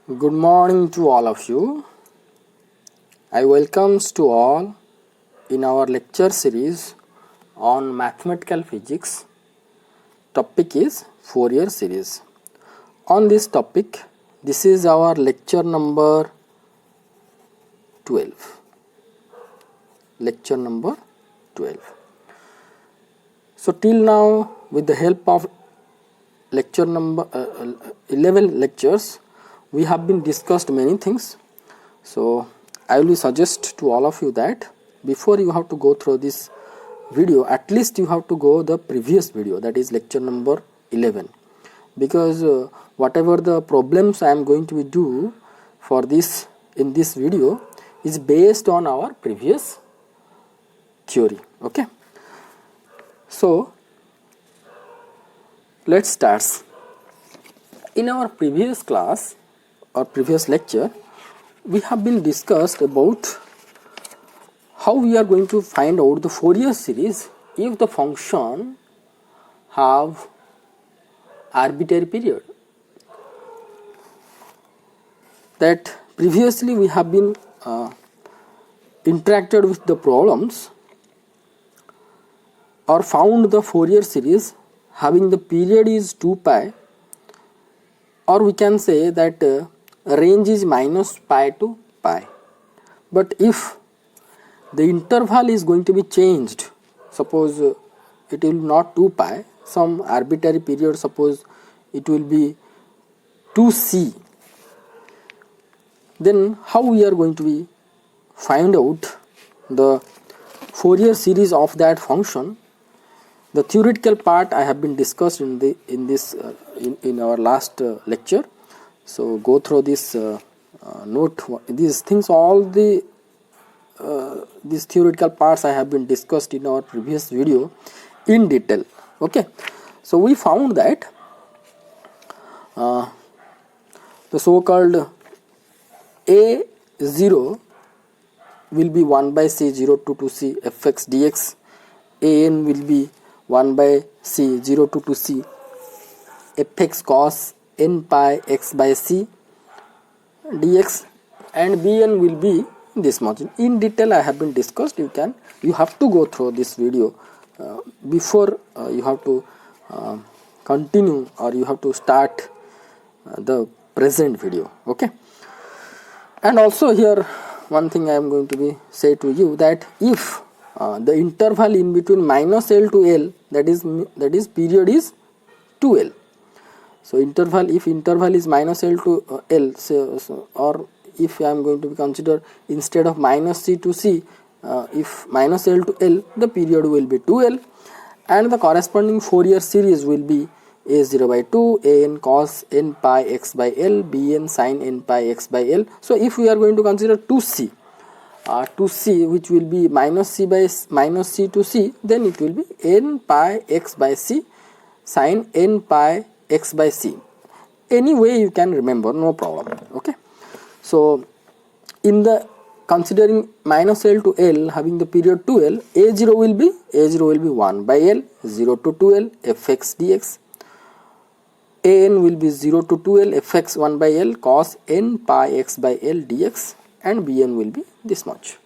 Good morning to all of you. I welcomes to all in our lecture series on mathematical physics. Topic is Fourier series. On this topic, this is our lecture number 12. Lecture number 12. So till now, with the help of lecture number 11 lectures, we have been discussed many things. So I will suggest to all of you that before you have to go through this video, at least you have to go the previous video, that is lecture number 11, because whatever the problems I am going to do for this in this video is based on our previous theory. Okay, so let's start. In our previous class or previous lecture, we have been discussed about how we are going to find out the Fourier series if the function have arbitrary period. That previously we have been interacted with the problems or found the Fourier series having the period is 2 pi, or we can say that range is minus pi to pi. But if the interval is going to be changed, suppose it will not 2 pi, some arbitrary period, suppose it will be 2c, then how we are going to be find out the Fourier series of that function? The theoretical part I have been discussed in our last lecture. So go through this note. These things, all the these theoretical parts I have been discussed in our previous video in detail. Okay, so we found that the so-called A0 will be 1 by c 0 to 2c fx dx. An will be 1 by c 0 to 2c fx cos n pi x by c dx, and bn will be this much. In detail I have been discussed. You have to go through this video before you have to continue, or you have to start the present video. Okay, and also here one thing I am going to be say to you, that if the interval in between minus L to L, that is period is 2L. So if interval is minus L to L, or if I am going to consider instead of minus C to C, if minus L to L, the period will be 2L, and the corresponding Fourier series will be A0 by 2, An cos n pi x by L, Bn sin n pi x by L. So if we are going to consider 2C, which will be minus C to C, then it will be n pi x by C sin n pi x by C. Any way you can remember, no problem. Okay, so in the considering minus L to L having the period 2L, A0 will be 1 by L 0 to 2L fx dx. An will be 0 to 2L fx 1 by L cos n pi x by L dx, and Bn will be this much.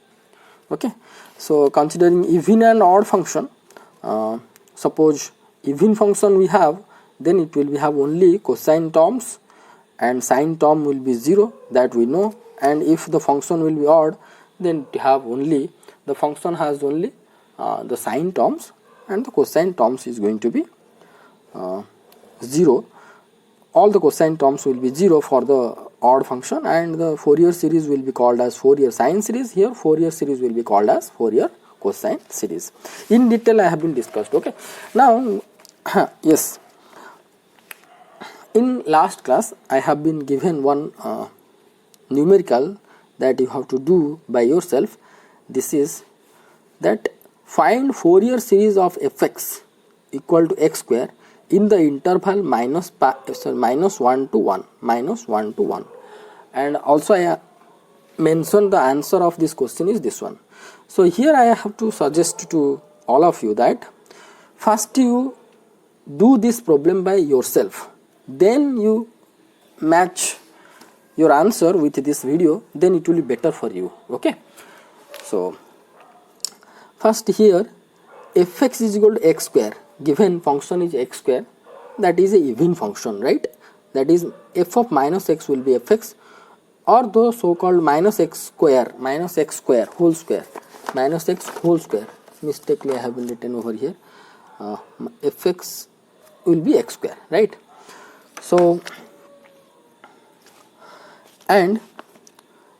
Okay, so considering even and odd function, suppose even function we have, then it will have only cosine terms and sine term will be 0, that we know. And if the function will be odd, then it have only the function has only the sine terms, and the cosine terms is going to be 0. All the cosine terms will be 0 for the odd function, and the Fourier series will be called as Fourier sine series. Here Fourier series will be called as Fourier cosine series. In detail I have been discussed. Okay, now yes, in last class I have been given one numerical that you have to do by yourself. This is that find Fourier series of fx equal to x square in the interval minus 1 to 1, and also I mentioned the answer of this question is this one. So here I have to suggest to all of you that first you do this problem by yourself, then you match your answer with this video, then it will be better for you. Okay, so first here fx is equal to x square, given function is x square, that is a even function, right? That is f of minus x will be fx, or the so called minus x square whole square, minus x whole square, mistakenly I have been written over here, fx will be x square, right? So, and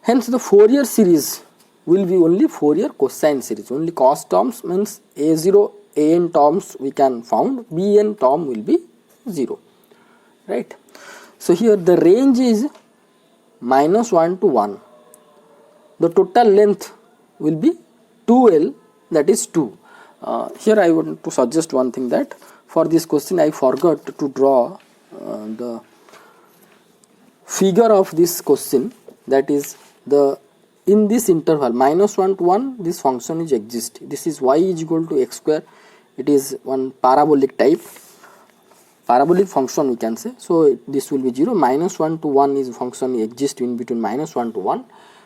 hence the Fourier series will be only Fourier cosine series, only cos terms, means a0 an terms we can found, bn term will be 0, right? So here the range is -1 to 1, the total length will be 2l, that is 2. Here I want to suggest one thing, that for this question I forgot to draw the figure of this question, that is the in this interval -1 to 1 this function is exist. This is y is equal to x square, it is one parabolic type, parabolic function we can say. So this will be 0, -1 to 1 is function exist in between -1 to 1,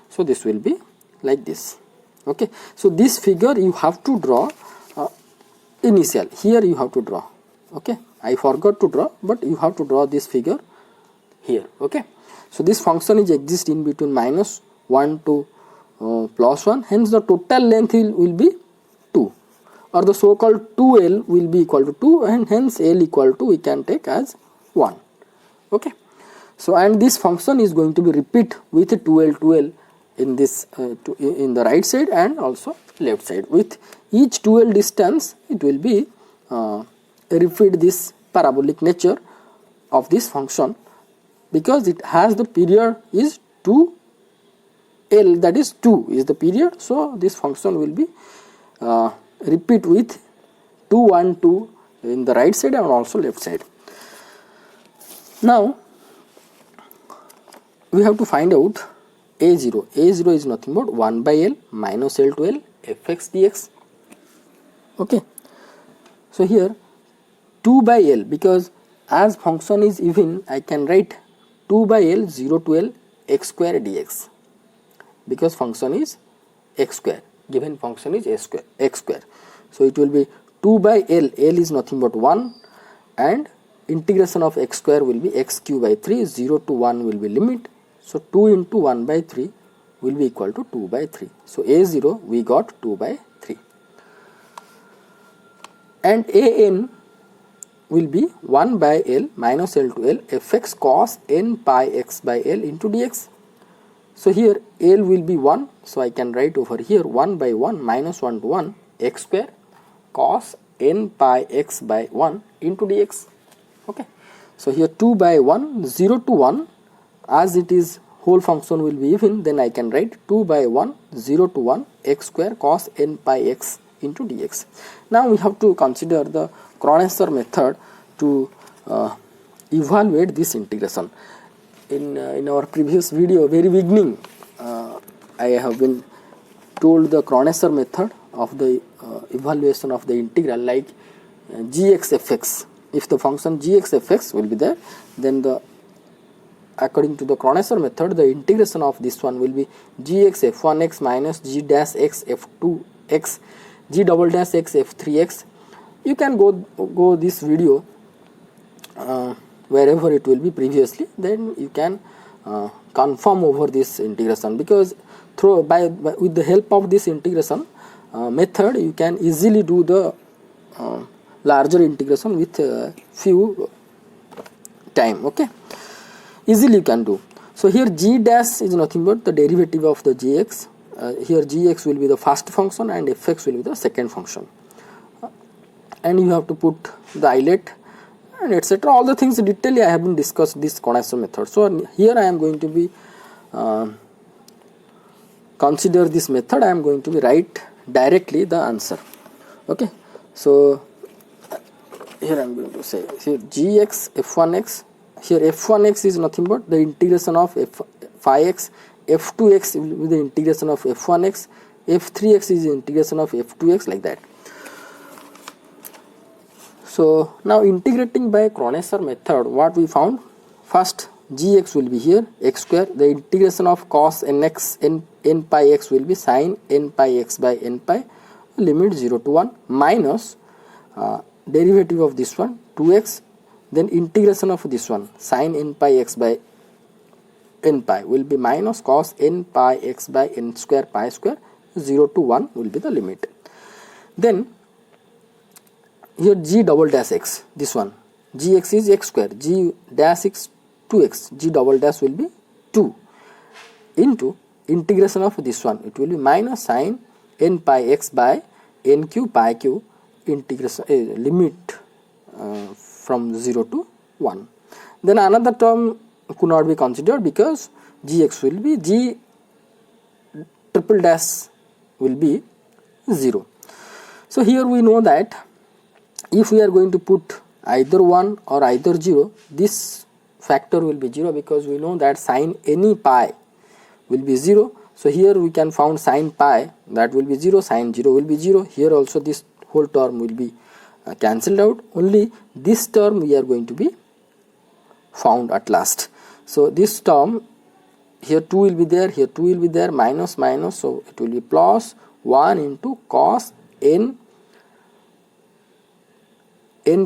so this will be like this. Okay, so this figure you have to draw initial, here you have to draw. Okay, I forgot to draw, but you have to draw this figure here. Okay, so this function is exist in between -1 to +1, hence the total length will be 2, or the so called 2l will be equal to 2, and hence l equal to we can take as 1. Okay, so and this function is going to be repeat with 2l in this in the right side and also left side. With each 2l distance it will be repeat this parabolic nature of this function, because it has the period is 2l, that is 2 is the period. So this function will be repeat with 2 1 2 in the right side and also left side. Now we have to find out a0. A0 is nothing but 1 by l minus l to l fx dx. Okay, so here 2 by l, because as function is even I can write 2 by l 0 to l x square dx, because function is x square, given function is x square. So it will be 2 by l, l is nothing but 1, and integration of x square will be x cube by 3, 0 to 1 will be limit. So 2 into 1 by 3 will be equal to 2 by 3. So a0 we got 2 by 3, and an will be 1 by l minus l to l fx cos n pi x by l into dx. So here l will be 1, so I can write over here 1 by 1 minus 1 to 1 x square cos n pi x by 1 into dx. Okay, so here 2 by 1 0 to 1, as it is whole function will be even, then I can write 2 by 1 0 to 1 x square cos n pi x into dx. Now we have to consider the Kronecker method to evaluate this integration. In our previous video, very beginning, I have been told the Kronecker method of the evaluation of the integral, like gx fx. If the function gx fx will be there, then according to the Kronecker method, the integration of this one will be gx f1x minus g dash x f2x g double dash x f3x. You can go this video wherever it will be previously, then you can confirm over this integration, because with the help of this integration method you can easily do the larger integration with few time. Okay, easily you can do. So here g dash is nothing but the derivative of the gx. Here gx will be the first function and fx will be the second function, and you have to put the eyelet and etc. All the things detail I have been discussed this Kronecker method. So here I am going to be consider this method. I am going to be write directly the answer. Okay, so here I am going to say here gx f1x. Here f1x is nothing but the integration of phi x, f2x will be the integration of f1x, f3x is the integration of f2x, like that. So now integrating by Kronecker method, what we found, first gx will be here x square. The integration of cos nx n pi x will be sin n pi x by n pi, limit 0 to 1, minus derivative of this one 2x, then integration of this one sin n pi x by n pi will be minus cos n pi x by n square pi square, 0 to 1 will be the limit. Then here g double dash x, this one gx is x square, g dash x 2x, g double dash will be 2 into integration of this one, it will be minus sin n pi x by n q pi q, integration limit from 0 to 1. Then another term could not be considered because gx will be g triple dash will be 0. So here we know that if we are going to put either 1 or either 0, this factor will be 0 because we know that sin any pi will be 0. So here we can found sin pi, that will be 0, sin 0 will be 0. Here also this whole term will be cancelled out. Only this term we are going to be found at last. So this term, here 2 will be there, here 2 will be there, minus minus, so it will be plus 1 into cos n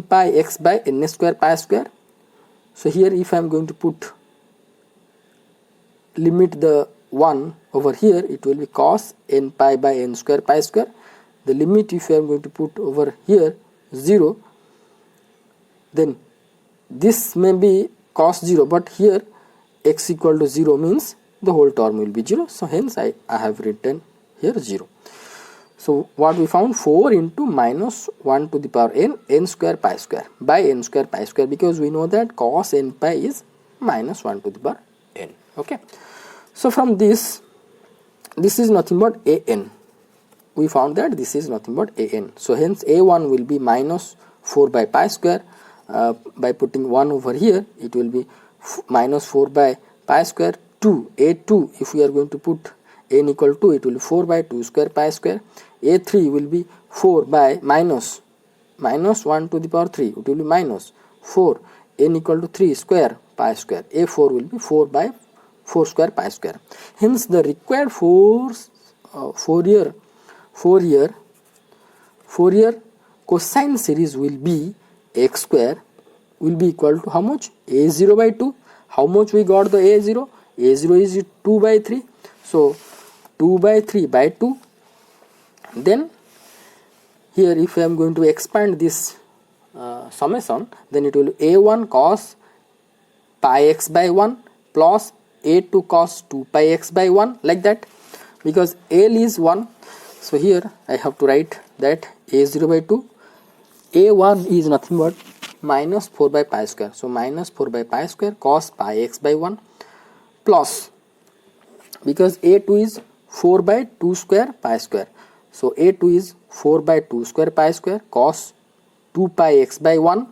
pi x by n square pi square. So here if I am going to put limit the 1 over here, it will be cos n pi by n square pi square. The limit if I am going to put over here 0, then this may be cos 0, but here x equal to 0 means the whole term will be 0. So hence I have written here 0. So what we found, 4 into minus 1 to the power n square pi square by n square pi square, because we know that cos n pi is minus 1 to the power n. Okay. So from this is nothing but an. We found that this is nothing but an. So hence a1 will be minus 4 by pi square. By putting 1 over here, it will be minus 4 by pi square. 2, a2, if we are going to put n equal to, it will be 4 by 2 square pi square. A3 will be 4 by minus 1 to the power 3, it will be minus 4, n equal to 3 square pi square. A4 will be 4 by 4 square pi square. Hence the required Fourier cosine series will be x square will be equal to how much? A0 by 2. How much we got the A0? A0 is 2 by 3. So 2 by 3 by 2. Then here if I am going to expand this summation, then it will be A1 cos pi x by 1 plus A2 cos 2 pi x by 1, like that, because L is 1. So here I have to write that A0 by 2, A1 is nothing but minus 4 by pi square. So minus 4 by pi square cos pi x by 1 plus, because A2 is 4 by 2 square pi square. So A2 is 4 by 2 square pi square cos 2 pi x by 1,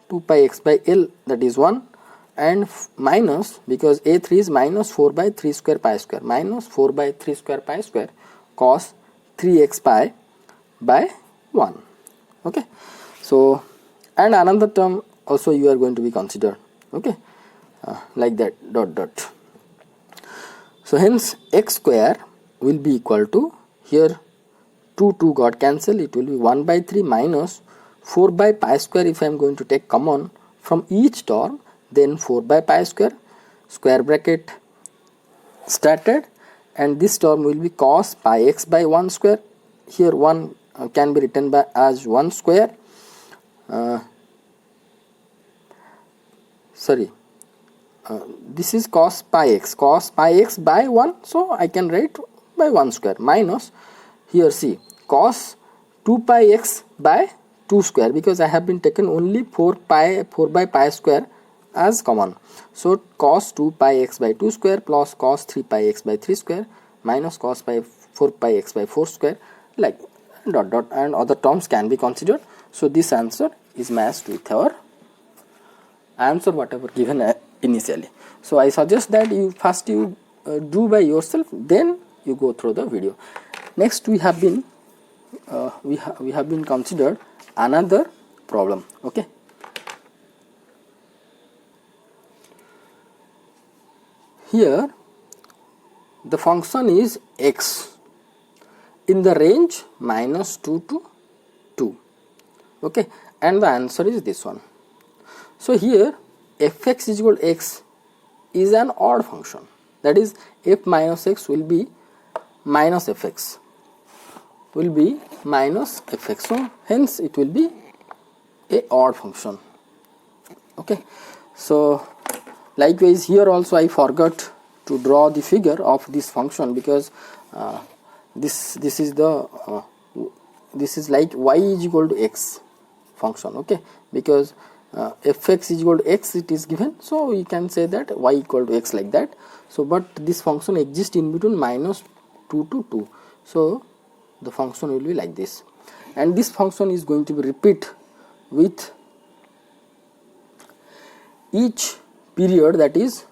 2 pi x by L, that is 1, and minus, because A3 is minus 4 by 3 square pi square, minus 4 by 3 square pi square cos 3x pi by 1. Okay. So and another term also you are going to be considered. Okay. Like that, dot dot. So hence x square will be equal to, here 2 got cancelled, it will be 1 by 3 minus 4 by pi square. If I am going to take common from each term, then 4 by pi square, square bracket started, and this term will be cos pi x by 1 square. Here 1 can be written by as 1 square. This is cos pi x by 1, so I can write by 1 square, minus, here see, cos 2 pi x by 2 square, because I have been taken only 4 by pi square as common. So cos 2 pi x by 2 square plus cos 3 pi x by 3 square minus cos 4 pi x by 4 square, like dot dot, and other terms can be considered. So this answer is matched with our answer whatever given initially. So I suggest that you first do by yourself, then you go through the video. Next we have been considered another problem. Okay. here the function is x in the range -2 to 2. Okay, and the answer is this one. So here fx is equal to x is an odd function, that is f minus x will be minus fx, so hence it will be a odd function. Okay, so likewise here also I forgot to draw the figure of this function, because this is like y is equal to x function. Okay, because fx is equal to x it is given, so we can say that y equal to x like that. So but this function exists in between -2 to 2, so the function will be like this, and this function is going to be repeat with each period, that is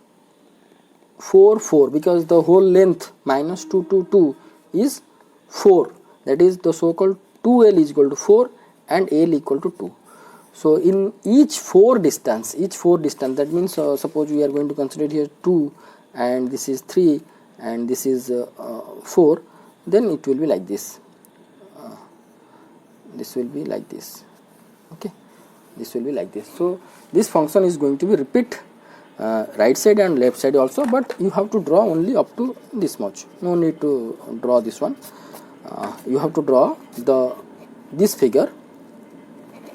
4, because the whole length -2 to 2 is 4, that is the so called 2l is equal to 4 and l equal to 2. So in each 4 distance, that means suppose we are going to consider here 2 and this is 3 and this is 4, then it will be like this. This will be like this. Okay, this will be like this. So this function is going to be repeat right side and left side also, but you have to draw only up to this much. No need to draw this one. You have to draw this figure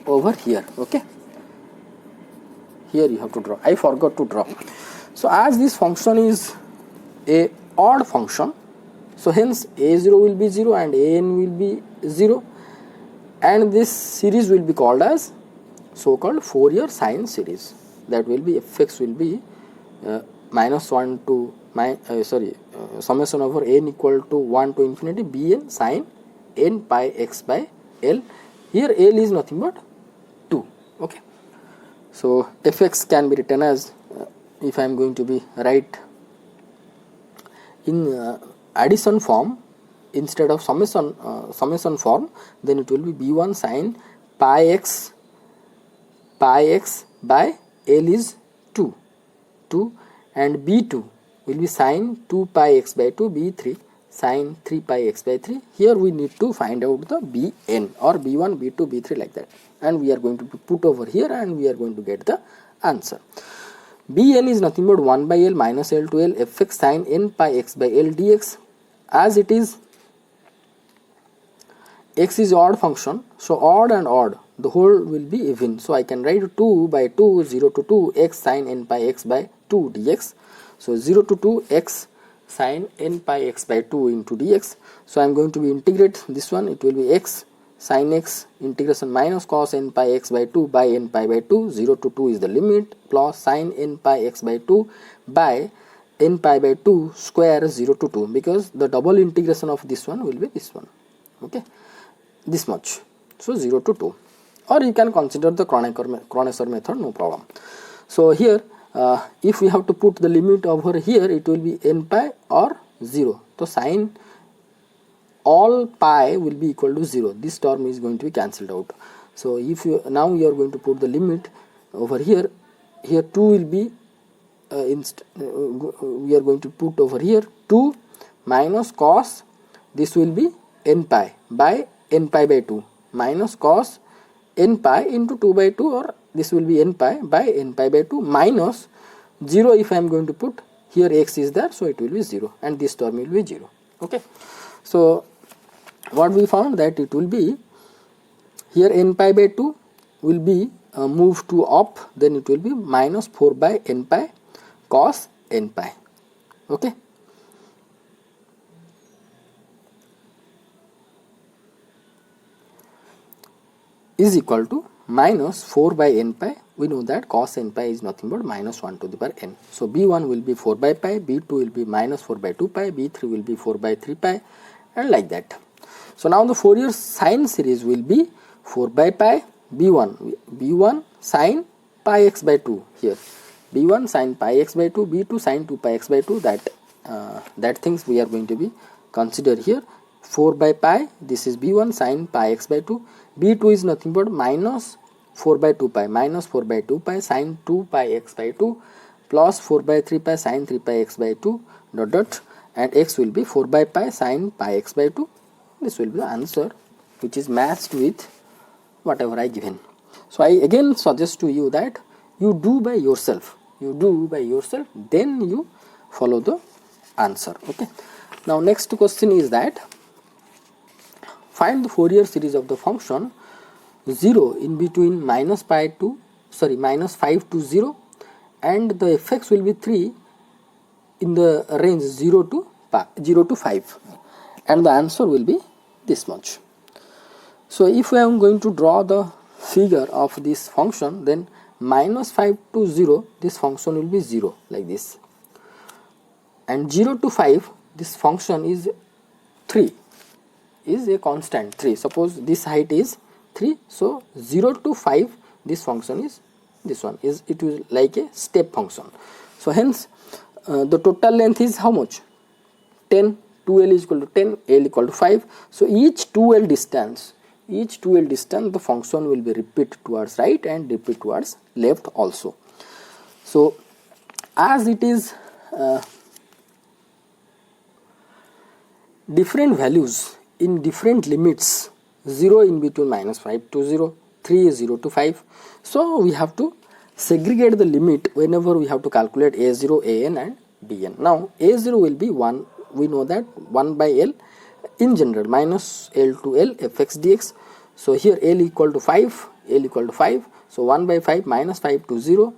over here. Okay, here you have to draw. I forgot to draw. So as this function is a odd function, so hence a0 will be 0 and an will be 0, and this series will be called as so called Fourier sine series. That will be fx will be -1 to summation over n equal to 1 to infinity bn sine n pi x by l. Here l is nothing but 2. Okay, so fx can be written as if I am going to be write in addition form instead of summation form, then it will be b1 sine pi x by l is 2, and b2 will be sine 2 pi x by 2, b3 sine 3 pi x by 3. Here we need to find out the bn or b1, b2, b3 like that, and we are going to put over here and we are going to get the answer. Bn is nothing but 1 by l minus l to l fx sine n pi x by l dx. As it is x is odd function, so odd and odd the whole will be even, so I can write 2 by 2 0 to 2 x sine n pi x by 2 dx. So 0 to 2 x sine n pi x by 2 into dx. So I am going to be integrate this one, it will be x sine x integration minus cos n pi x by 2 by n pi by 2, 0 to 2 is the limit, plus sine n pi x by 2 by n pi by 2 square 0 to 2, because the double integration of this one will be this one. Okay, this much, so 0 to 2, or you can consider the Kronecker method, no problem. So here if we have to put the limit over here, it will be n pi or 0, so sine all pi will be equal to 0, this term is going to be cancelled out. So if you now you are going to put the limit over here, 2 will be we are going to put over here 2 minus cos, this will be n pi by n pi by 2 minus cos n pi into 2 by 2, or this will be n pi by n pi by 2 minus 0. If I am going to put here x is there, so it will be 0 and this term will be 0. Okay, so what we found that it will be here n pi by 2 will be moved to up, then it will be minus 4 by n pi cos n pi. Okay, is equal to minus 4 by n pi. We know that cos n pi is nothing but minus 1 to the power n. So b1 will be 4 by pi, b2 will be minus 4 by 2 pi, b3 will be 4 by 3 pi, and like that. So now the Fourier sine series will be 4 by pi b1 sine pi x by 2, here b1 sine pi x by 2, b2 sine 2 pi x by 2, that things we are going to be consider here. 4 by pi, this is b1 sine pi x by 2, b2 is nothing but minus 4 by 2 pi, minus 4 by 2 pi sine 2 pi x by 2 plus 4 by 3 pi sin 3 pi x by 2 dot dot, and x will be 4 by pi sin pi x by 2. This will be the answer, which is matched with whatever I given. So I again suggest to you that you do by yourself, then you follow the answer. Okay. Now next question is that find the Fourier series of the function 0 in between minus 5 to 0, and the fx will be 3 in the range 0 to 5, and the answer will be this much. So if I am going to draw the figure of this function, then minus 5 to 0, this function will be 0 like this, and 0 to 5, this function is 3, is a constant 3. Suppose this height is 3, so 0 to 5, this function is this one, is it is like a step function. So hence the total length is how much? 10. 2l is equal to 10, l equal to 5. So each 2l distance, the function will be repeat towards right and repeat towards left also. So as it is different values in different limits, 0 in between minus 5 to 0, 3 is 0 to 5. So we have to segregate the limit whenever we have to calculate a0, an and bn. Now a0 will be 1, we know that 1 by l in general, minus l to l fx dx. So here l equal to 5, so 1 by 5 minus 5 to 0,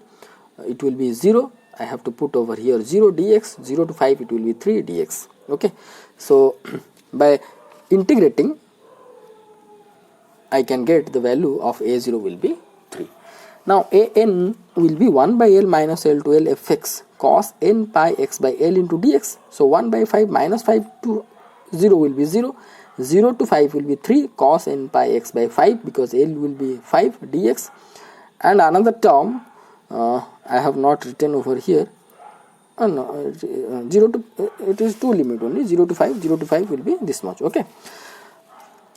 it will be 0. I have to put over here 0 dx, 0 to 5 it will be 3 dx. Okay. So by integrating, I can get the value of a0 will be 3. Now an will be 1 by l minus l to l fx cos n pi x by l into dx. So 1 by 5 minus 5 to 0 will be 0, 0 to 5 will be 3 cos n pi x by 5, because l will be 5 dx. And another term I have not written over here, 0 to it is 2 limit only, 0 to 5 will be this much. Okay,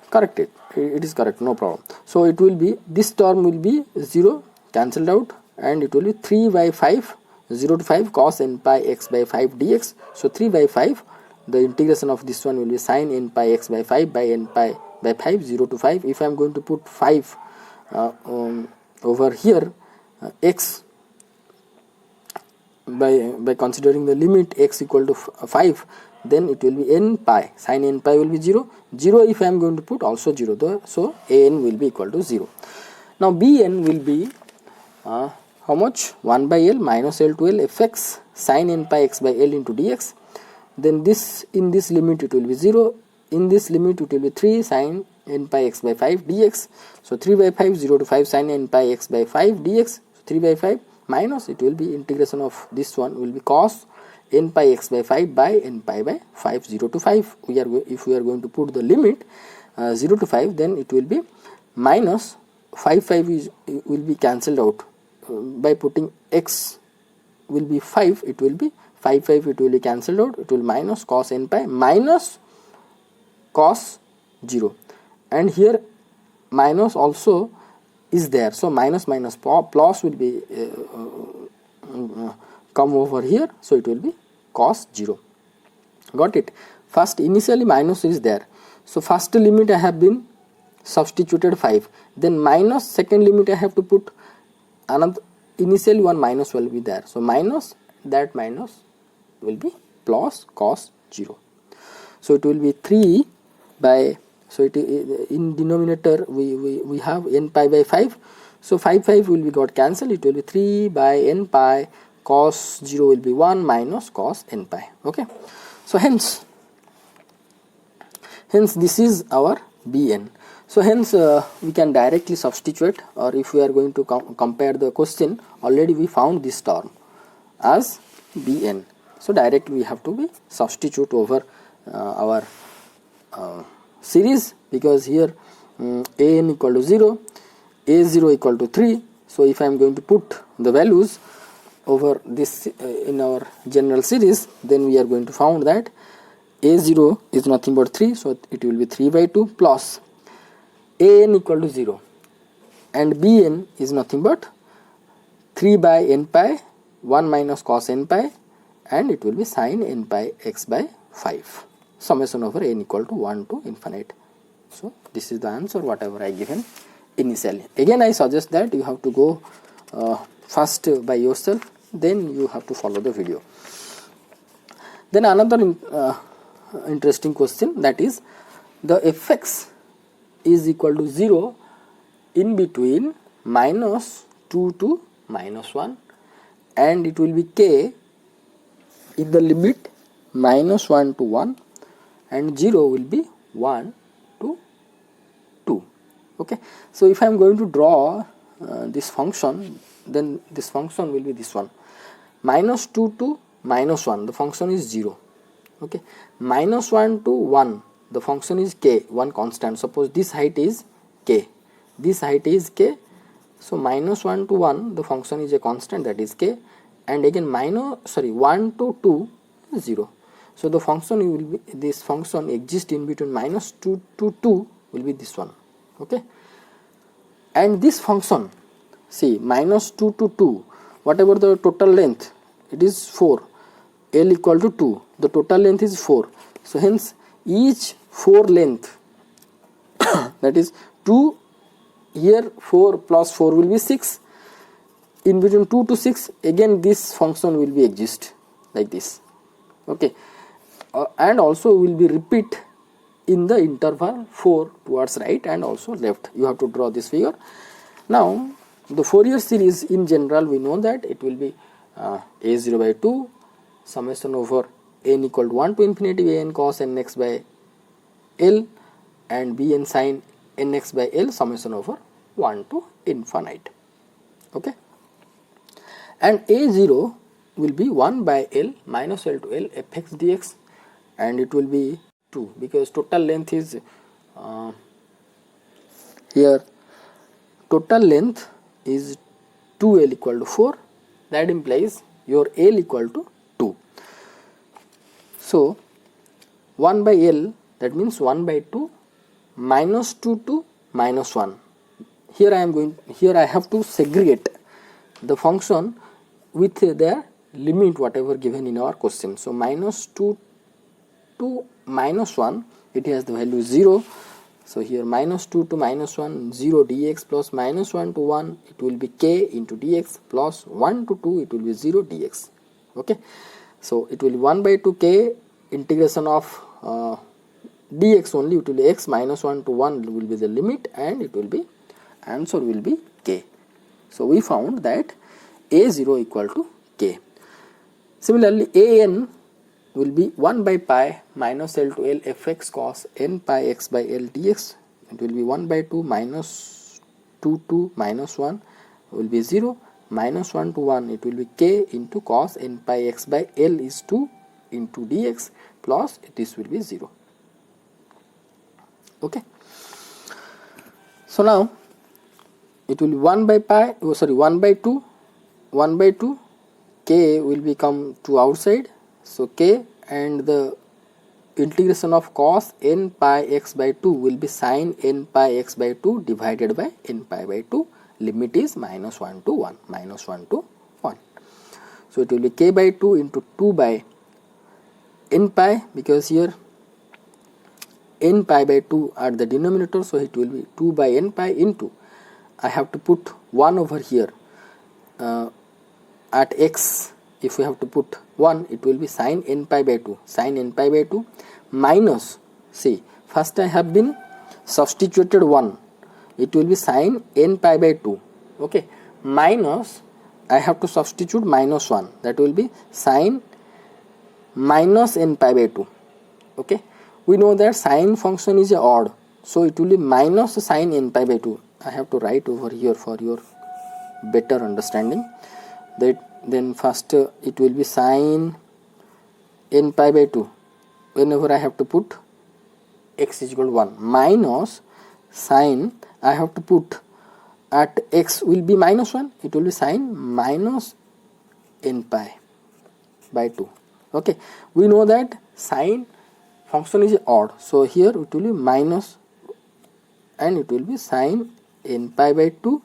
correct it is correct, no problem. So it will be, this term will be 0 cancelled out, and it will be 3 by 5, 0 to 5 cos n pi x by 5 dx. So 3 by 5, the integration of this one will be sin n pi x by 5 by n pi by 5, 0 to 5. If I am going to put 5 over here, x by considering the limit x equal to 5, then it will be n pi, sin n pi will be 0, 0 if I am going to put also 0, though, so an will be equal to 0. Now bn will be how much? 1 by l minus l to l fx sin n pi x by l into dx. Then this, in this limit it will be 0, in this limit it will be 3 sin n pi x by 5 dx. So 3 by 5, 0 to 5 sin n pi x by 5 dx. So 3 by 5 minus, it will be integration of this one will be cos n pi x by 5 by n pi by 5, 0 to 5. If we are going to put the limit 0 to 5, then it will be minus 5 will be cancelled out. By putting x will be 5, it will be 5 it will be cancelled out, it will minus cos n pi minus cos 0, and here minus also is there, so minus plus will be come over here, so it will be cos 0. Got it? First, initially minus is there, so first limit I have been substituted 5, then minus second limit I have to put another, initially one minus will be there, so minus, that minus will be plus cos 0. So it will be 3 by, so it in denominator we have n pi by 5, so 5 will be got cancelled, it will be 3 by n pi cos 0 will be 1 minus cos n pi. Okay, so hence this is our bn. So hence we can directly substitute, or if we are going to compare the question, already we found this term as bn, so directly we have to be substitute over our series, because here an equal to 0, a0 equal to 3. So if I am going to put the values over this in our general series, then we are going to find that a0 is nothing but 3, so it will be 3 by 2 plus an equal to 0, and bn is nothing but 3 by n pi 1 minus cos n pi, and it will be sin n pi x by 5, summation over n equal to 1 to infinite. So this is the answer whatever I given initially. Again I suggest that you have to go first by yourself, then you have to follow the video. Then another interesting question, that is the fx is equal to 0 in between minus 2 to minus 1, and it will be k in the limit minus 1 to 1, and 0 will be 1 to 2. Okay, so if I am going to draw this function, then this function will be this one, minus 2 to minus 1, the function is 0. Okay, minus 1 to 1, the function is k, one constant. Suppose this height is k, this height is k, so minus 1 to 1, the function is a constant, that is k, and again 1 to 2 is 0. So the function will be, this function exists in between minus 2 to 2 will be this one. Okay, and this function, see, minus 2 to 2, whatever the total length, it is 4, L equal to 2, the total length is 4, so hence each 4 length that is 2, here 4 plus 4 will be 6, in between 2 to 6 again this function will be exist like this. Okay, and also will be repeat in the interval 4 towards right and also left. You have to draw this figure. Now the Fourier series in general, we know that it will be a0 by 2 summation over n equal to 1 to infinity an cos nx by L, and bn sin nx by L summation over 1 to infinite. Okay, and a0 will be 1 by L minus L to L fx dx, and it will be 2 because total length is here total length is 2L equal to 4, that implies your L equal to 2. So 1 by L, that means 1 by 2 minus 2 to minus 1. Here I have to segregate the function with their limit whatever given in our question. So minus 2 to minus 1, it has the value 0. So here minus 2 to minus 1, 0 dx, plus minus 1 to 1, it will be k into dx, plus 1 to 2, it will be 0 dx. Okay, so it will be 1 by 2 k integration of dx only, it will be x minus 1 to 1 will be the limit, and it will be answer will be k. So we found that a0 equal to k. Similarly, an will be 1 by pi minus L to L fx cos n pi x by L dx. It will be 1 by 2 minus 2 to minus 1 will be 0, minus 1 to 1, it will be k into cos n pi x by L is 2 into dx, plus this will be 0. Okay, so now it will be 1 by 2, 1 by 2, k will become to outside, so k, and the integration of cos n pi x by 2 will be sin n pi x by 2 divided by n pi by 2, limit is minus 1 to 1, minus 1 to 1. So it will be k by 2 into 2 by n pi, because here n pi by 2 are the denominator, so it will be 2 by n pi into, I have to put 1 over here at x. If we have to put 1, it will be sin n pi by 2, sin n pi by 2 minus, see, first I have been substituted 1, it will be sin n pi by 2, okay, minus, I have to substitute minus 1, that will be sin minus n pi by 2. Okay, we know that sine function is a odd, so it will be minus sin n pi by 2. I have to write over here for your better understanding. That then first it will be sin n pi by 2, whenever I have to put x is equal to 1, minus sin, I have to put at x will be minus 1, it will be sin minus n pi by 2. Okay, we know that sine function is odd, so here it will be minus, and it will be sin n pi by 2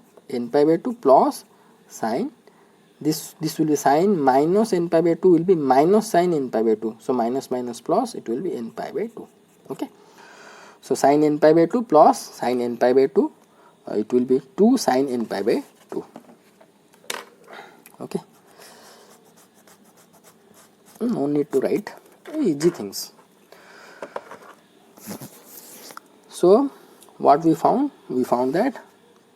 plus sin this will be sine minus n pi by 2 will be minus sine n pi by 2. So minus minus plus, it will be n pi by 2. Okay. So sine n pi by 2 plus sine n pi by 2, it will be 2 sine n pi by 2. Okay. No need to write, easy things. So what we found? We found that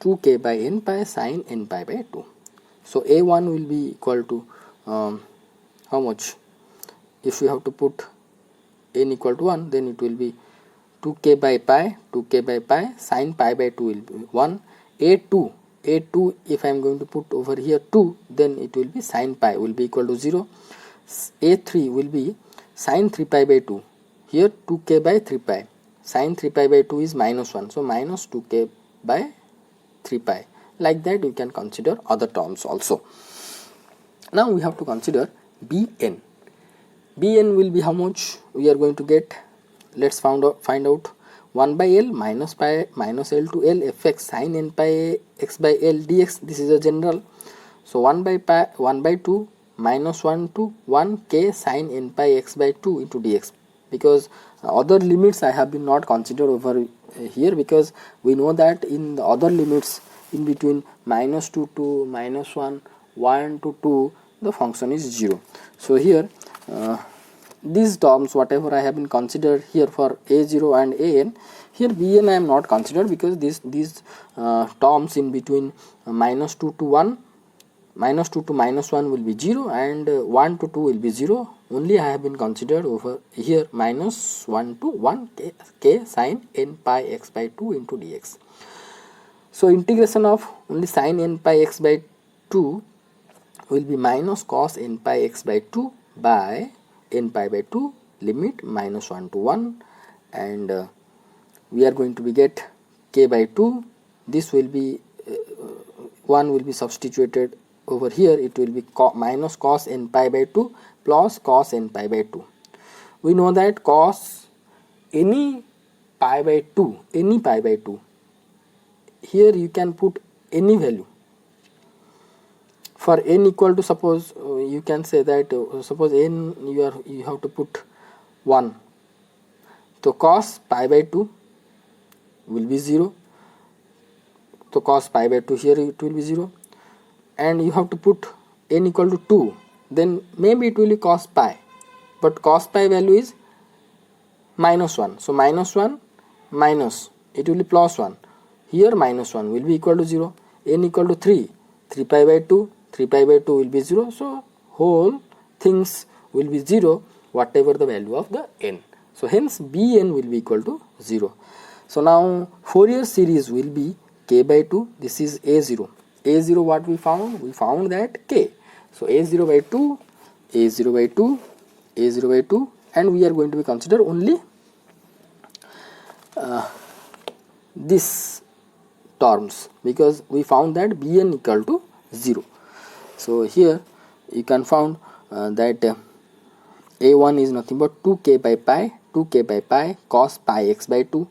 2k by n pi sine n pi by 2. So a1 will be equal to how much? If we have to put n equal to 1, then it will be 2k by pi sine pi by 2 will be 1. a2 if I am going to put over here 2, then it will be sine pi will be equal to 0. a3 will be sine 3 pi by 2. Here 2k by 3 pi. Sine 3 pi by 2 is minus 1. So minus 2k by 3 pi. Like that you can consider other terms also. Now we have to consider Bn. Bn will be how much we are going to get. Let's find out 1 by L minus pi minus L to L fx sin n pi x by L dx. This is a general. So 1 by 2 minus 1 to 1 k sin n pi x by 2 into dx. Because other limits I have been not considered over here, because we know that in the other limits in between minus 2 to minus 1, 1 to 2, the function is 0. So here these terms whatever I have been considered here for a0 and an, here bn I am not considered, because these terms in between minus 2 to 1, minus 2 to minus 1 will be 0, and 1 to 2 will be 0. Only I have been considered over here minus 1 to 1 k sin n pi x by 2 into dx. So integration of only sin n pi x by 2 will be minus cos n pi x by 2 by n pi by 2 limit minus 1 to 1, and we are going to be get k by 2. This will be 1 will be substituted over here. It will be minus cos n pi by 2 plus cos n pi by 2. We know that cos any pi by 2, here you can put any value. For n equal to, suppose you can say that suppose n you have to put 1, so cos pi by 2 will be 0. So cos pi by 2 here it will be 0, and you have to put n equal to 2, then maybe it will be cos pi, but cos pi value is minus 1. So minus 1 minus, it will be plus 1. Here minus 1 will be equal to 0. N equal to 3 pi by 2, 3 pi by 2 will be 0. So whole things will be 0 whatever the value of the n. So hence Bn will be equal to 0. So now Fourier series will be k by 2. This is a0. A0 what we found? We found that k. So a0 by 2, a0 by 2, a0 by 2, and we are going to be consider only this terms, because we found that Bn equal to 0. So here you can found that a1 is nothing but 2k by pi cos pi x by 2.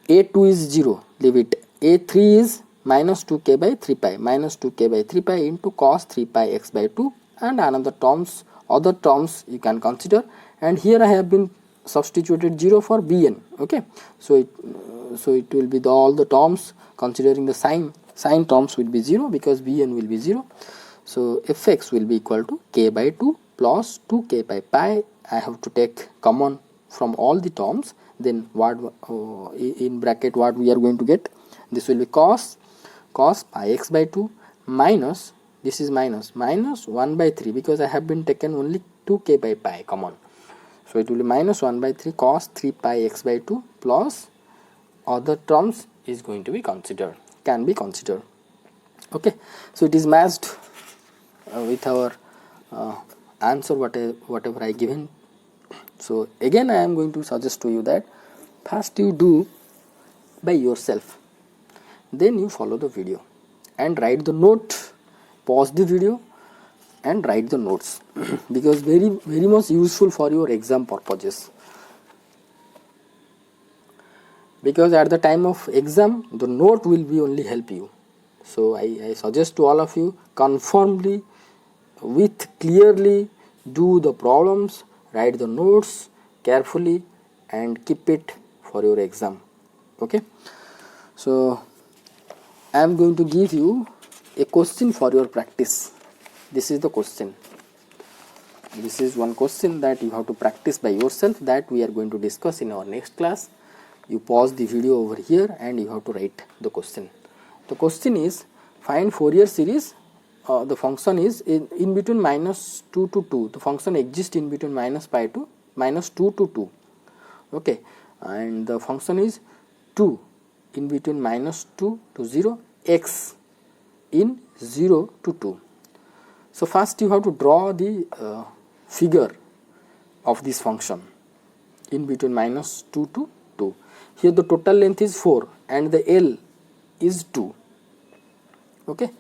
a2 is 0, leave it. a3 is minus 2k by 3 pi into cos 3 pi x by 2, and another terms, other terms you can consider. And here I have been substituted 0 for Bn. Okay, so it will be all the terms considering the sign terms will be 0, because Bn will be 0. So fx will be equal to k by 2 plus 2k by pi. I have to take common from all the terms, then what in bracket what we are going to get, this will be cos pi x by 2 minus, this is minus 1 by 3, because I have been taken only 2k by pi common. So it will be minus 1 by 3 cos 3 pi x by 2 plus other terms is going to be considered, can be considered. Okay, so it is matched with our answer whatever I given. So again I am going to suggest to you that first you do by yourself, then you follow the video and write the note, pause the video and write the notes because very much useful for your exam purposes, because at the time of exam the note will be only help you. So I suggest to all of you, conformly with clearly, do the problems, write the notes carefully and keep it for your exam. Okay, so I am going to give you a question for your practice. This is the question. This is one question that you have to practice by yourself, that we are going to discuss in our next class. You pause the video over here and you have to write the question. The question is, find Fourier series. The function is in between minus 2 to 2. The function exists in between minus pi to minus 2 to 2. Okay, and the function is 2 in between minus 2 to 0, x in 0 to 2. So first you have to draw the figure of this function in between minus 2 to 2. Here the total length is 4 and the L is 2. Okay,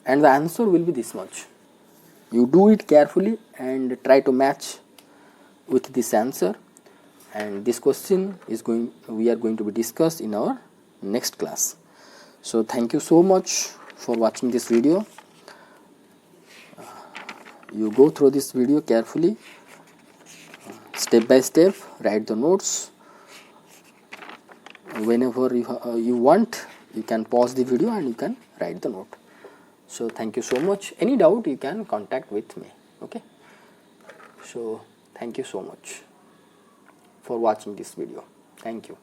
and the answer will be this much. You do it carefully and try to match with this answer, and this question is we are going to be discussed in our next class. So thank you so much for watching this video. You go through this video carefully, step by step, write the notes. Whenever you want, you can pause the video and you can write the note. So thank you so much. Any doubt, you can contact with me. Okay, so thank you so much for watching this video. Thank you.